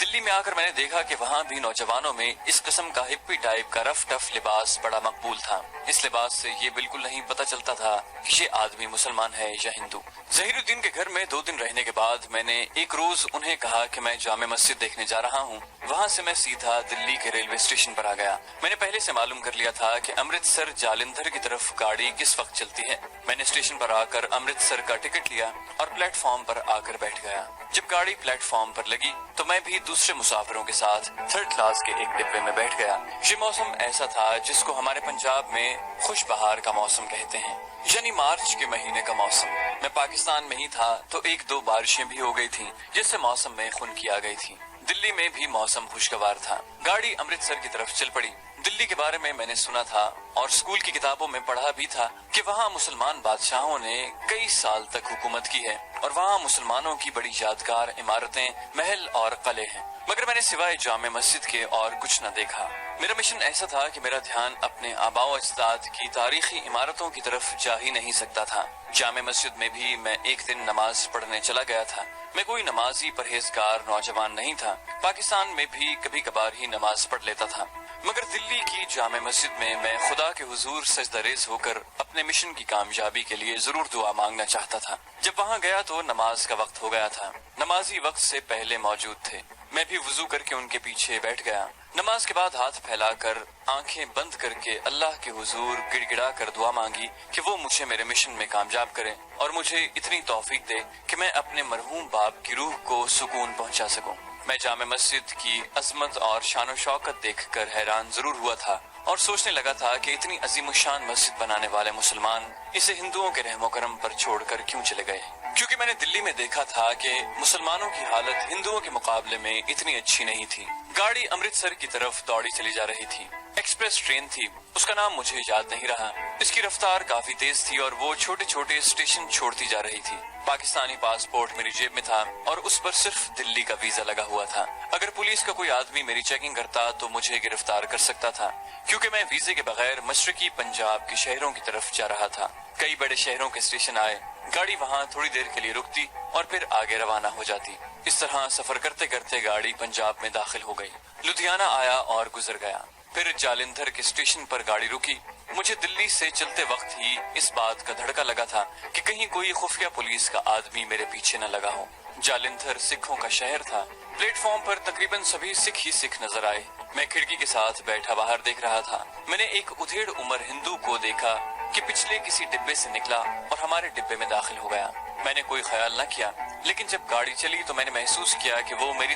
دلی میں آ کر میں نے دیکھا کہ وہاں بھی نوجوانوں میں اس قسم کا ہپی ٹائپ کا رف ٹف لباس بڑا مقبول تھا۔ اس لباس سے یہ بالکل نہیں پتہ چلتا تھا کہ یہ آدمی مسلمان ہے یا ہندو۔ ظہیر الدین کے گھر میں 2 دن رہنے کے بعد میں نے ایک روز انہیں کہا کہ میں جامع مسجد دیکھنے جا رہا ہوں۔ وہاں سے میں سیدھا دلی کے ریلوے اسٹیشن پر آ گیا۔ میں نے پہلے سے معلوم کر لیا تھا کہ امرتسر جالندھر کی طرف گاڑی کس وقت چلتی ہے۔ میں نے اسٹیشن پر آ کر امرتسر کا ٹکٹ لیا اور پلیٹ فارم پر آ کر بیٹھ گیا۔ جب گاڑی پلیٹ فارم پر لگی تو میں بھی دوسرے مسافروں کے ساتھ 3rd کلاس کے ایک ڈبے میں بیٹھ گیا۔ یہ موسم ایسا تھا جس کو ہمارے پنجاب میں خوش بہار کا موسم کہتے ہیں، یعنی مارچ کے مہینے کا موسم۔ میں پاکستان میں ہی تھا تو 1-2 بارشیں بھی ہو گئی تھیں جس سے موسم میں خنکی آ گئی تھی۔ دلی میں بھی موسم خوشگوار تھا۔ گاڑی امرتسر کی طرف چل پڑی۔ دلی کے بارے میں نے سنا تھا اور اسکول کی کتابوں میں پڑھا بھی تھا کہ وہاں مسلمان بادشاہوں نے کئی سال تک حکومت کی ہے اور وہاں مسلمانوں کی بڑی یادگار عمارتیں، محل اور قلعے ہیں، مگر میں نے سوائے جامع مسجد کے اور کچھ نہ دیکھا۔ میرا مشن ایسا تھا کہ میرا دھیان اپنے آباء و اجداد کی تاریخی عمارتوں کی طرف جا ہی نہیں سکتا تھا۔ جامع مسجد میں بھی میں ایک دن نماز پڑھنے چلا گیا تھا۔ میں کوئی نمازی پرہیزگار نوجوان نہیں تھا، پاکستان میں بھی کبھی کبھار ہی نماز پڑھ لیتا تھا، مگر دلی کی جامع مسجد میں خدا کے حضور سجدہ ریز ہو کر اپنے مشن کی کامیابی کے لیے ضرور دعا مانگنا چاہتا تھا۔ جب وہاں گیا تو نماز کا وقت ہو گیا تھا۔ نمازی وقت سے پہلے موجود تھے۔ میں بھی وضو کر کے ان کے پیچھے بیٹھ گیا۔ نماز کے بعد ہاتھ پھیلا کر آنکھیں بند کر کے اللہ کے حضور گڑ گڑا کر دعا مانگی کہ وہ مجھے میرے مشن میں کامیاب کرے اور مجھے اتنی توفیق دے کہ میں اپنے مرحوم باپ کی روح کو سکون پہنچا سکوں۔ میں جامع مسجد کی عظمت اور شان و شوکت دیکھ کر حیران ضرور ہوا تھا اور سوچنے لگا تھا کہ اتنی عظیم الشان مسجد بنانے والے مسلمان اسے ہندوؤں کے رحم و کرم پر چھوڑ کر کیوں چلے گئے، کیونکہ میں نے دلی میں دیکھا تھا کہ مسلمانوں کی حالت ہندوؤں کے مقابلے میں اتنی اچھی نہیں تھی۔ گاڑی امرتسر کی طرف دوڑی چلی جا رہی تھی۔ ایکسپریس ٹرین تھی، اس کا نام مجھے یاد نہیں رہا۔ اس کی رفتار کافی تیز تھی اور وہ چھوٹے چھوٹے اسٹیشن چھوڑتی جا رہی تھی۔ پاکستانی پاسپورٹ میری جیب میں تھا اور اس پر صرف دلی کا ویزا لگا ہوا تھا۔ اگر پولیس کا کوئی آدمی میری چیکنگ کرتا تو مجھے گرفتار کر سکتا تھا، کیونکہ میں ویزے کے بغیر مشرقی پنجاب کے شہروں کی طرف جا رہا تھا۔ کئی بڑے شہروں کے اسٹیشن آئے، گاڑی وہاں تھوڑی دیر کے لیے رکتی اور پھر آگے روانہ ہو جاتی۔ اس طرح سفر کرتے کرتے گاڑی پنجاب میں داخل ہو گئی۔ لدھیانہ آیا اور گزر گیا، پھر جالندھر کے اسٹیشن پر گاڑی رکی۔ مجھے دلی سے چلتے وقت ہی اس بات کا دھڑکا لگا تھا کہ کہیں کوئی خفیہ پولیس کا آدمی میرے پیچھے نہ لگا ہو۔ جالندھر سکھوں کا شہر تھا۔ پلیٹ فارم پر تقریباً سبھی سکھ ہی سکھ نظر آئے۔ میں کھڑکی کے ساتھ بیٹھا باہر دیکھ رہا تھا۔ میں نے ایک ادھیڑ عمر ہندو کو دیکھا کہ پچھلے کسی ڈبے سے نکلا اور ہمارے ڈبے میں داخل ہو گیا۔ میں نے کوئی خیال نہ کیا، لیکن جب گاڑی چلی تو میں نے محسوس کیا کہ وہ میری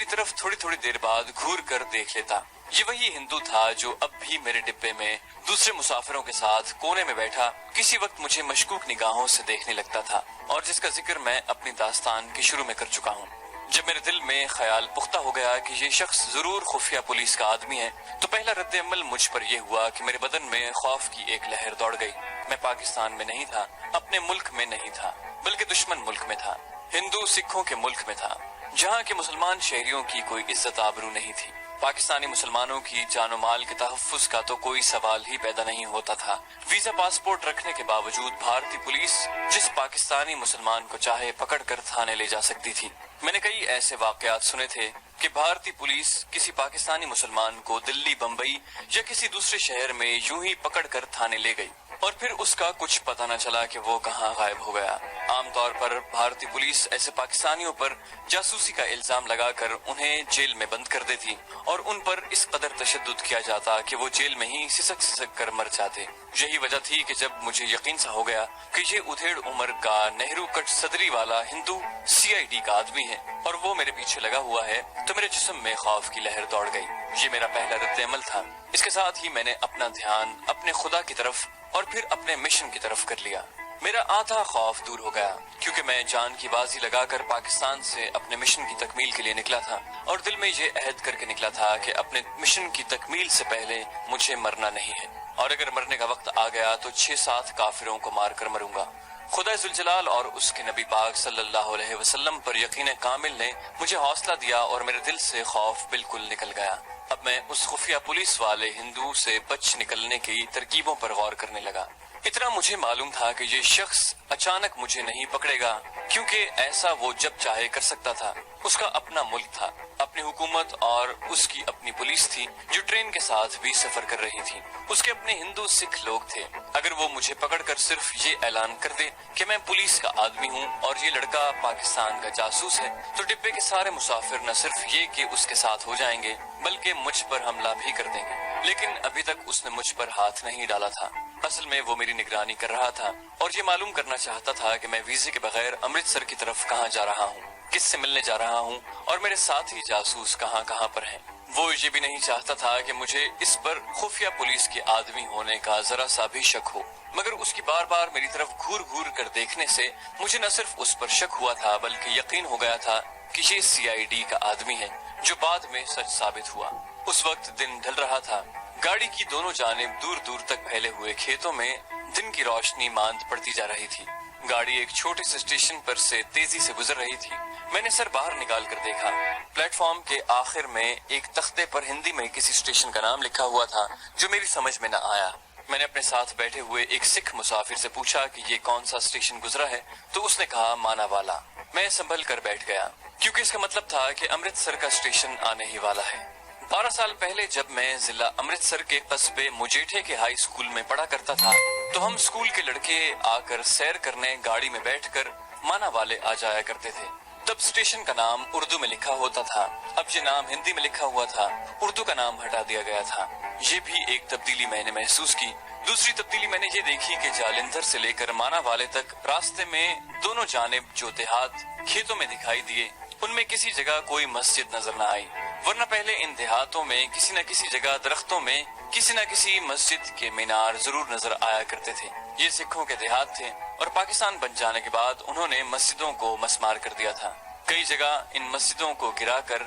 طرف تھوڑی تھوڑی دیر بعد گھور کر دیکھ لیتا۔ یہ وہی ہندو تھا جو اب بھی میرے ڈبے میں دوسرے مسافروں کے ساتھ کونے میں بیٹھا کسی وقت مجھے مشکوک نگاہوں سے دیکھنے لگتا تھا، اور جس کا ذکر میں اپنی داستان کے شروع میں کر چکا ہوں۔ جب میرے دل میں خیال پختہ ہو گیا کہ یہ شخص ضرور خفیہ پولیس کا آدمی ہے تو پہلا رد عمل مجھ پر یہ ہوا کہ میرے بدن میں خوف کی ایک لہر دوڑ گئی۔ میں پاکستان میں نہیں تھا، اپنے ملک میں نہیں تھا، بلکہ دشمن ملک میں تھا، ہندو سکھوں کے ملک میں تھا، جہاں کے مسلمان شہریوں کی کوئی عزت آبرو نہیں تھی۔ پاکستانی مسلمانوں کی جان و مال کے تحفظ کا تو کوئی سوال ہی پیدا نہیں ہوتا تھا۔ ویزا پاسپورٹ رکھنے کے باوجود بھارتی پولیس جس پاکستانی مسلمان کو چاہے پکڑ کر تھانے لے جا سکتی تھی۔ میں نے کئی ایسے واقعات سنے تھے کہ بھارتی پولیس کسی پاکستانی مسلمان کو دلی، بمبئی یا کسی دوسرے شہر میں یوں ہی پکڑ کر تھانے لے گئی اور پھر اس کا کچھ پتہ نہ چلا کہ وہ کہاں غائب ہو گیا۔ عام طور پر بھارتی پولیس ایسے پاکستانیوں پر جاسوسی کا الزام لگا کر انہیں جیل میں بند کر دیتی اور ان پر اس قدر تشدد کیا جاتا کہ وہ جیل میں ہی سسک سسک کر مر جاتے۔ یہی وجہ تھی کہ جب مجھے یقین سا ہو گیا کہ یہ ادھیڑ عمر کا نہرو کٹ صدری والا ہندو CID کا آدمی ہے اور وہ میرے پیچھے لگا ہوا ہے تو میرے جسم میں خوف کی لہر دوڑ گئی۔ یہ میرا پہلا رد عمل تھا۔ اس کے ساتھ ہی میں نے اپنا دھیان اپنے خدا کی طرف اور پھر اپنے مشن کی طرف کر لیا۔ میرا آدھا خوف دور ہو گیا کیونکہ میں جان کی بازی لگا کر پاکستان سے اپنے مشن کی تکمیل کے لیے نکلا تھا اور دل میں یہ عہد کر کے نکلا تھا کہ اپنے مشن کی تکمیل سے پہلے مجھے مرنا نہیں ہے، اور اگر مرنے کا وقت آ گیا تو 6-7 کافروں کو مار کر مروں گا۔ خدا ذوالجلال اور اس کے نبی پاک صلی اللہ علیہ وسلم پر یقین کامل نے مجھے حوصلہ دیا اور میرے دل سے خوف بالکل نکل گیا۔ اب میں اس خفیہ پولیس والے ہندو سے بچ نکلنے کی ترکیبوں پر غور کرنے لگا۔ اتنا مجھے معلوم تھا کہ یہ شخص اچانک مجھے نہیں پکڑے گا، کیونکہ ایسا وہ جب چاہے کر سکتا تھا۔ اس کا اپنا ملک تھا، اپنی حکومت اور اس کی اپنی پولیس تھی جو ٹرین کے ساتھ بھی سفر کر رہی تھی۔ اس کے اپنے ہندو سکھ لوگ تھے۔ اگر وہ مجھے پکڑ کر صرف یہ اعلان کر دے کہ میں پولیس کا آدمی ہوں اور یہ لڑکا پاکستان کا جاسوس ہے تو ڈبے کے سارے مسافر نہ صرف یہ کہ اس کے ساتھ ہو جائیں گے بلکہ مجھ پر حملہ بھی کر دیں گے، لیکن ابھی تک اس نے مجھ پر ہاتھ نہیں ڈالا تھا۔ اصل میں وہ میری نگرانی کر رہا تھا اور یہ معلوم کرنا چاہتا تھا کہ میں ویزے کے بغیر امرتسر کی طرف کہاں جا رہا ہوں، کس سے ملنے جا رہا ہوں اور میرے ساتھی جاسوس کہاں کہاں پر ہیں۔ وہ یہ بھی نہیں چاہتا تھا کہ مجھے اس پر خفیہ پولیس کے آدمی ہونے کا ذرا سا بھی شک ہو، مگر اس کی بار بار میری طرف گھور گھور کر دیکھنے سے مجھے نہ صرف اس پر شک ہوا تھا بلکہ یقین ہو گیا تھا کہ یہ CID کا آدمی ہے، جو بعد میں سچ ثابت ہوا۔ اس وقت دن ڈھل رہا تھا۔ گاڑی کی دونوں جانب دور دور تک پھیلے ہوئے کھیتوں میں دن کی روشنی ماند پڑتی جا رہی تھی۔ گاڑی ایک چھوٹے سے اسٹیشن پر سے تیزی سے گزر رہی تھی۔ میں نے سر باہر نکال کر دیکھا۔ پلیٹ فارم کے آخر میں ایک تختے پر ہندی میں کسی اسٹیشن کا نام لکھا ہوا تھا جو میری سمجھ میں نہ آیا۔ میں نے اپنے ساتھ بیٹھے ہوئے ایک سکھ مسافر سے پوچھا کہ یہ کون سا اسٹیشن گزرا ہے تو اس نے کہا مانا والا۔ میں سنبھل کر بیٹھ گیا کیونکہ اس کا مطلب تھا کہ امرتسر کا اسٹیشن آنے ہی والا ہے۔ 12 سال پہلے جب میں ضلع امرتسر کے قصبے مجیٹھے کے ہائی اسکول میں پڑھا کرتا تھا تو ہم اسکول کے لڑکے آ کر سیر کرنے گاڑی میں بیٹھ کر مانا والے آ جایا کرتے تھے۔ تب اسٹیشن کا نام اردو میں لکھا ہوتا تھا، اب یہ نام ہندی میں لکھا ہوا تھا، اردو کا نام ہٹا دیا گیا تھا۔ یہ بھی ایک تبدیلی میں نے محسوس کی۔ دوسری تبدیلی میں نے یہ دیکھی کہ جالندھر سے لے کر مانا والے تک راستے میں دونوں جانب جو دیہات کھیتوں میں دکھائی دیے ان میں کسی جگہ کوئی مسجد نظر نہ آئی، ورنہ پہلے ان دیہاتوں میں کسی نہ کسی جگہ درختوں میں کسی نہ کسی مسجد کے مینار ضرور نظر آیا کرتے تھے۔ یہ سکھوں کے دیہات تھے اور پاکستان بن جانے کے بعد انہوں نے مسجدوں کو مسمار کر دیا تھا۔ کئی جگہ ان مسجدوں کو گرا کر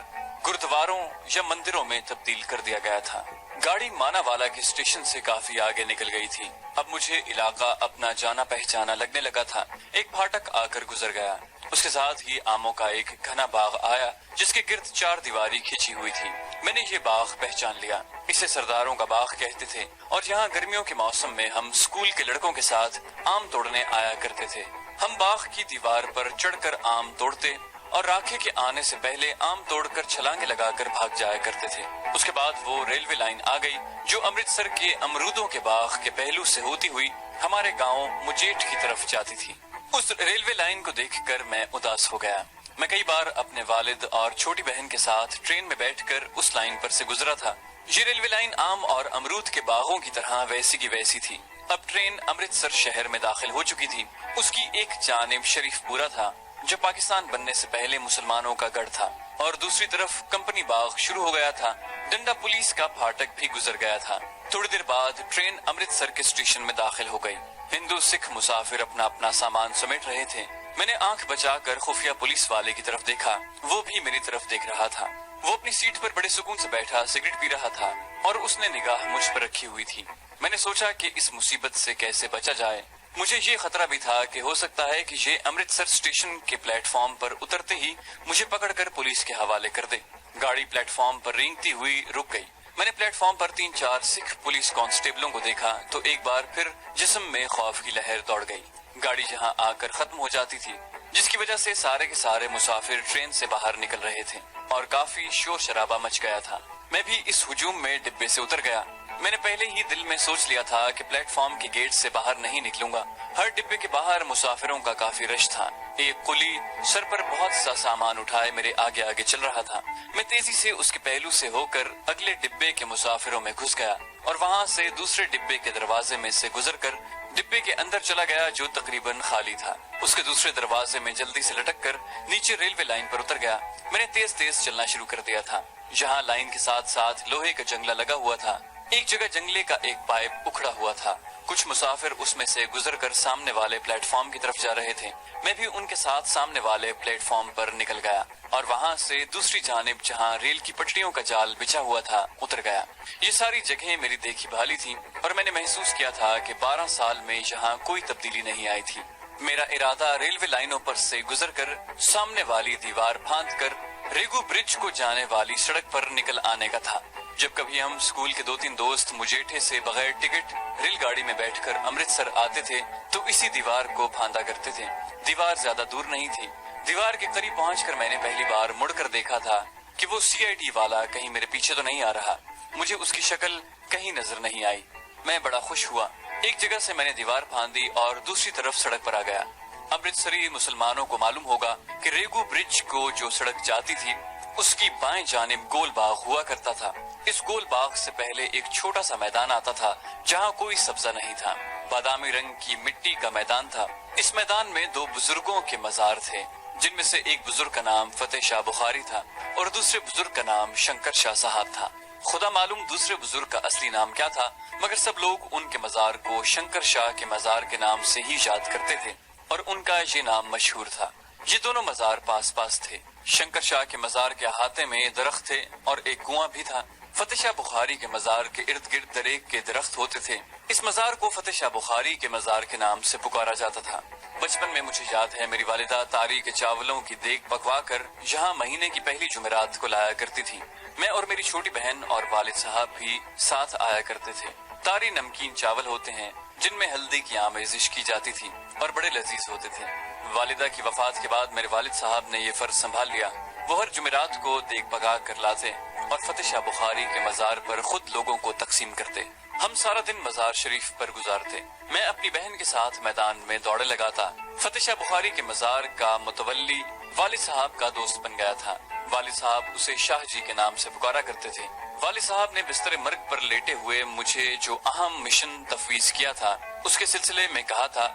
گردواروں یا مندروں میں تبدیل کر دیا گیا تھا۔ گاڑی مانا والا کے اسٹیشن سے کافی آگے نکل گئی تھی۔ اب مجھے علاقہ اپنا جانا پہچانا لگنے لگا تھا۔ ایک پھاٹک آ کر گزر گیا، اس کے ساتھ ہی آموں کا ایک گھنا باغ آیا جس کے گرد 4 دیواری کھینچی ہوئی تھی۔ میں نے یہ باغ پہچان لیا، اسے سرداروں کا باغ کہتے تھے اور یہاں گرمیوں کے موسم میں ہم اسکول کے لڑکوں کے ساتھ آم توڑنے آیا کرتے تھے۔ ہم باغ کی دیوار پر چڑھ کر آم توڑتے اور راکھے کے آنے سے پہلے آم توڑ کر چھلانگیں لگا کر بھاگ جایا کرتے تھے۔ اس کے بعد وہ ریلوے لائن آ گئی جو امرتسر کے امرودوں کے باغ کے پہلو سے ہوتی ہوئی ہمارے گاؤں مجیٹ کی طرف جاتی تھی۔ اس ریلوے لائن کو دیکھ کر میں اداس ہو گیا۔ میں کئی بار اپنے والد اور چھوٹی بہن کے ساتھ ٹرین میں بیٹھ کر اس لائن پر سے گزرا تھا۔ یہ ریلوے لائن آم اور امرود کے باغوں کی طرح ویسی کی ویسی تھی۔ اب ٹرین امرتسر شہر میں داخل ہو چکی تھی۔ اس کی ایک جانب شریف پورہ تھا جو پاکستان بننے سے پہلے مسلمانوں کا گڑھ تھا اور دوسری طرف کمپنی باغ شروع ہو گیا تھا۔ ڈنڈا پولیس کا پھاٹک بھی گزر گیا تھا۔ تھوڑی دیر بعد ٹرین امرتسر کے اسٹیشن میں داخل ہو گئی۔ ہندو سکھ مسافر اپنا اپنا سامان سمیٹ رہے تھے۔ میں نے آنکھ بچا کر خفیہ پولیس والے کی طرف دیکھا، وہ بھی میری طرف دیکھ رہا تھا۔ وہ اپنی سیٹ پر بڑے سکون سے بیٹھا سگریٹ پی رہا تھا اور اس نے نگاہ مجھ پر رکھی ہوئی تھی۔ میں نے سوچا کہ اس مصیبت سے کیسے بچا جائے۔ مجھے یہ خطرہ بھی تھا کہ ہو سکتا ہے کہ یہ امرتسر اسٹیشن کے پلیٹ فارم پر اترتے ہی مجھے پکڑ کر پولیس کے حوالے کر دے۔ گاڑی پلیٹ فارم پر رینگتی ہوئی رک گئی۔ میں نے پلیٹ فارم پر 3-4 سکھ پولیس کانسٹیبلوں کو دیکھا تو ایک بار پھر جسم میں خوف کی لہر دوڑ گئی۔ گاڑی جہاں آ کر ختم ہو جاتی تھی جس کی وجہ سے سارے کے سارے مسافر ٹرین سے باہر نکل رہے تھے اور کافی شور شرابہ مچ گیا تھا۔ میں بھی اس ہجوم میں ڈبے سے اتر گیا۔ میں نے پہلے ہی دل میں سوچ لیا تھا کہ پلیٹ فارم کے گیٹ سے باہر نہیں نکلوں گا۔ ہر ڈبے کے باہر مسافروں کا کافی رش تھا۔ ایک قلی سر پر بہت سا سامان اٹھائے میرے آگے آگے چل رہا تھا۔ میں تیزی سے اس کے پہلو سے ہو کر اگلے ڈبے کے مسافروں میں گھس گیا اور وہاں سے دوسرے ڈبے کے دروازے میں سے گزر کر ڈبے کے اندر چلا گیا جو تقریباً خالی تھا۔ اس کے دوسرے دروازے میں جلدی سے لٹک کر نیچے ریلوے لائن پر اتر گیا۔ میں نے تیز تیز چلنا شروع کر دیا تھا۔ جہاں لائن کے ساتھ ساتھ لوہے کا جنگلہ لگا ہوا تھا، ایک جگہ جنگلے کا ایک پائپ اکھڑا ہوا تھا۔ کچھ مسافر اس میں سے گزر کر سامنے والے پلیٹ فارم کی طرف جا رہے تھے۔ میں بھی ان کے ساتھ سامنے والے پلیٹ فارم پر نکل گیا اور وہاں سے دوسری جانب جہاں ریل کی پٹریوں کا جال بچھا ہوا تھا اتر گیا۔ یہ ساری جگہیں میری دیکھی بھالی تھی اور میں نے محسوس کیا تھا کہ 12 سال میں یہاں کوئی تبدیلی نہیں آئی تھی۔ میرا ارادہ ریلوے لائنوں پر سے گزر کر سامنے والی دیوار پھاند کر ریگو برج کو جانے والی سڑک پر نکل آنے کا تھا۔ جب کبھی ہم اسکول کے 2-3 دوست مجیٹھے سے بغیر ٹکٹ ریل گاڑی میں بیٹھ کر امرتسر آتے تھے تو اسی دیوار کو پھاندا کرتے تھے۔ دیوار زیادہ دور نہیں تھی، دیوار کے قریب پہنچ کر میں نے پہلی بار مڑ کر دیکھا تھا کہ وہ CID والا کہیں میرے پیچھے تو نہیں آ رہا. مجھے اس کی شکل کہیں نظر نہیں آئی. میں بڑا خوش ہوا. ایک جگہ سے میں نے دیوار پھاندی اور دوسری طرف سڑک پر آ گیا. امرتسری مسلمانوں کو معلوم ہوگا کہ ریگو برج کو جو سڑک جاتی تھی اس کی بائیں جانب گول باغ ہوا کرتا تھا. اس گول باغ سے پہلے ایک چھوٹا سا میدان آتا تھا جہاں کوئی سبزہ نہیں تھا. بادامی رنگ کی مٹی کا میدان تھا. اس میدان میں 2 بزرگوں کے مزار تھے جن میں سے ایک بزرگ کا نام فتح شاہ بخاری تھا اور دوسرے بزرگ کا نام شنکر شاہ صاحب تھا. خدا معلوم دوسرے بزرگ کا اصلی نام کیا تھا، مگر سب لوگ ان کے مزار کو شنکر شاہ کے مزار کے نام سے ہی یاد کرتے تھے اور ان کا یہ نام مشہور تھا. یہ دونوں مزار پاس پاس تھے. شنکر شاہ کے مزار کے احاطے میں درخت تھے اور ایک کنواں بھی تھا. فتح شاہ بخاری کے مزار کے ارد گرد دریک کے درخت ہوتے تھے. اس مزار کو فتح شاہ بخاری کے مزار کے نام سے پکارا جاتا تھا. بچپن میں مجھے یاد ہے میری والدہ تاری کے چاولوں کی دیگ پکوا کر یہاں مہینے کی پہلی جمعرات کو لایا کرتی تھی. میں اور میری چھوٹی بہن اور والد صاحب بھی ساتھ آیا کرتے تھے. تاری نمکین چاول ہوتے ہیں جن میں ہلدی کی آمیزش کی جاتی تھی اور بڑے لذیذ ہوتے تھے. والدہ کی وفات کے بعد میرے والد صاحب نے یہ فرض سنبھال لیا. وہ ہر جمعرات کو دیگ پکا کر لاتے اور فتح شاہ بخاری کے مزار پر خود لوگوں کو تقسیم کرتے. ہم سارا دن مزار شریف پر گزارتے. میں اپنی بہن کے ساتھ میدان میں دوڑے لگاتا. فتح شاہ بخاری کے مزار کا متولی والد صاحب کا دوست بن گیا تھا. والد صاحب اسے شاہ جی کے نام سے پکارا کرتے تھے. والد صاحب نے بستر مرگ پر لیٹے ہوئے مجھے جو اہم مشن تفویض کیا تھا اس کے سلسلے میں کہا تھا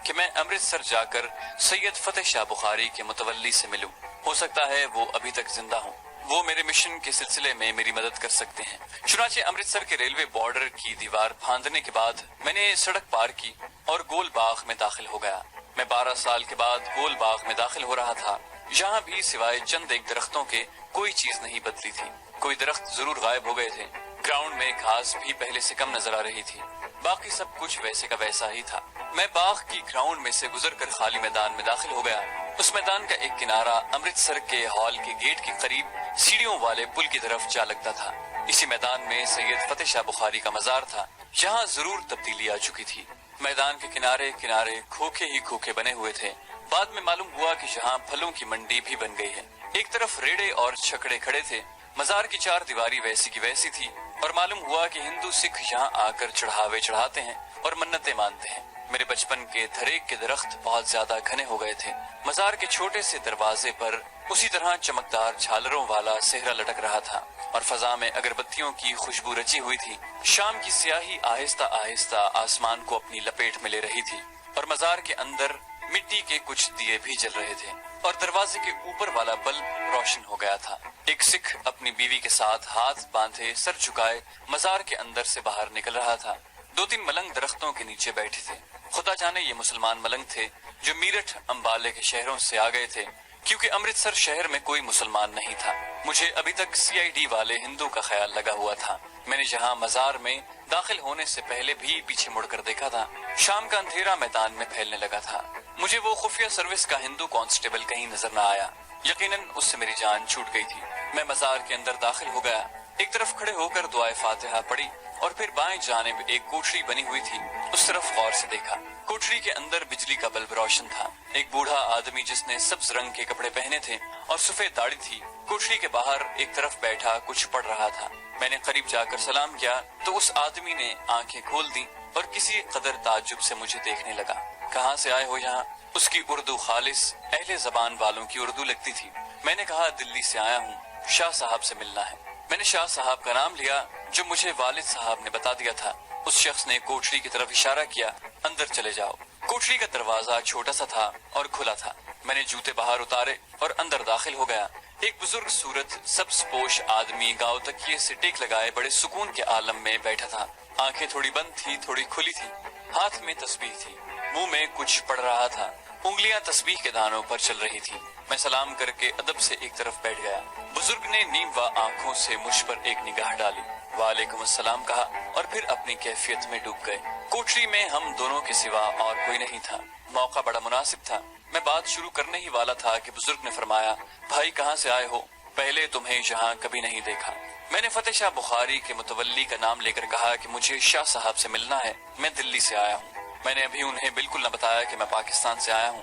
کہ میں امرتسر جا کر سید فتح شاہ بخاری کے متولی سے ملوں. ہو سکتا ہے وہ ابھی تک زندہ ہوں. وہ میرے مشن کے سلسلے میں میری مدد کر سکتے ہیں. چنانچہ امرتسر کے ریلوے بارڈر کی دیوار پھاندنے کے بعد میں نے سڑک پار کی اور گول باغ میں داخل ہو گیا. میں 12 سال کے بعد گول باغ میں داخل ہو رہا تھا. یہاں بھی سوائے چند ایک درختوں کے کوئی چیز نہیں بدلی تھی. کوئی درخت ضرور غائب ہو گئے تھے. گراؤنڈ میں گھاس بھی پہلے سے کم نظر آ رہی تھی. باقی سب کچھ ویسے کا ویسا ہی تھا. میں باغ کی گراؤنڈ میں سے گزر کر خالی میدان میں داخل ہو گیا. اس میدان کا ایک کنارہ امرتسر کے ہال کے گیٹ کے قریب سیڑھیوں والے پل کی طرف جا لگتا تھا. اسی میدان میں سید فتح شاہ بخاری کا مزار تھا. یہاں ضرور تبدیلی آ چکی تھی. میدان کے کنارے کنارے کھوکھے ہی کھوکھے بنے ہوئے تھے. بعد میں معلوم ہوا کہ یہاں پھلوں کی منڈی بھی بن گئی ہے. ایک طرف ریڑے اور چھکڑے کھڑے تھے. مزار کی 4 دیواری ویسی کی ویسی تھی اور معلوم ہوا کہ ہندو سکھ یہاں آ کر چڑھاوے چڑھاتے ہیں اور منتیں مانتے ہیں. میرے بچپن کے دھریک کے درخت بہت زیادہ گھنے ہو گئے تھے. مزار کے چھوٹے سے دروازے پر اسی طرح چمکدار جھالروں والا سہرا لٹک رہا تھا اور فضا میں اگربتیوں کی خوشبو رچی ہوئی تھی. شام کی سیاہی آہستہ آہستہ آسمان کو اپنی لپیٹ میں لے رہی تھی اور مزار کے اندر مٹی کے کچھ دیے بھی جل رہے تھے اور دروازے کے اوپر والا بلب روشن ہو گیا تھا. ایک سکھ اپنی بیوی کے ساتھ ہاتھ باندھے سر جھکائے مزار کے اندر سے باہر نکل رہا تھا. 2-3 ملنگ درختوں کے نیچے بیٹھے تھے. خدا جانے یہ مسلمان ملنگ تھے جو میرٹھ امبالے کے شہروں سے آ گئے تھے کیونکہ امرتسر شہر میں کوئی مسلمان نہیں تھا. مجھے ابھی تک CID والے ہندو کا خیال لگا ہوا تھا. میں نے یہاں مزار میں داخل ہونے سے پہلے بھی پیچھے مڑ کر دیکھا تھا. شام کا اندھیرا میدان میں پھیلنے لگا تھا. مجھے وہ خفیہ سروس کا ہندو کانسٹیبل کہیں نظر نہ آیا. یقیناً اس سے میری جان چھوٹ گئی تھی. میں مزار کے اندر داخل ہو گیا. ایک طرف کھڑے ہو کر دعائے فاتحہ پڑھی اور پھر بائیں جانب ایک کوٹری بنی ہوئی تھی اس طرف غور سے دیکھا. کوٹری کے اندر بجلی کا بلب روشن تھا. ایک بوڑھا آدمی جس نے سبز رنگ کے کپڑے پہنے تھے اور سفید داڑھی تھی کوٹری کے باہر ایک طرف بیٹھا کچھ پڑھ رہا تھا. میں نے قریب جا کر سلام کیا تو اس آدمی نے آنکھیں کھول دی اور کسی قدر تعجب سے مجھے دیکھنے لگا. کہاں سے آئے ہو یہاں؟ اس کی اردو خالص اہل زبان والوں کی اردو لگتی تھی. میں نے کہا دلی سے آیا ہوں, شاہ صاحب سے ملنا ہے. میں نے شاہ صاحب کا نام لیا جو مجھے والد صاحب نے بتا دیا تھا. اس شخص نے کوٹری کی طرف اشارہ کیا, اندر چلے جاؤ. کوٹری کا دروازہ چھوٹا سا تھا اور کھلا تھا. میں نے جوتے باہر اتارے اور اندر داخل ہو گیا. ایک بزرگ صورت سبز پوش آدمی گاؤں تکیے سے ٹیک لگائے بڑے سکون کے عالم میں بیٹھا تھا. آنکھیں تھوڑی بند تھی تھوڑی کھلی تھی. ہاتھ میں تسبیح تھی. منہ میں کچھ پڑھ رہا تھا. انگلیاں تسبیح کے دانوں پر چل رہی تھی. میں سلام کر کے ادب سے ایک طرف بیٹھ گیا. بزرگ نے نیموا آنکھوں سے مجھ پر ایک نگاہ ڈالی, وعلیکم السلام کہا اور پھر اپنی کیفیت میں ڈوب گئے. کوٹری میں ہم دونوں کے سوا اور کوئی نہیں تھا. موقع بڑا مناسب تھا. میں بات شروع کرنے ہی والا تھا کہ بزرگ نے فرمایا, بھائی کہاں سے آئے ہو؟ پہلے تمہیں یہاں کبھی نہیں دیکھا. میں نے فتح شاہ بخاری کے متولی کا نام لے کر کہا کہ مجھے شاہ صاحب سے ملنا ہے, میں دلی سے آیا ہوں. میں نے ابھی انہیں بالکل نہ بتایا کہ میں پاکستان سے آیا ہوں.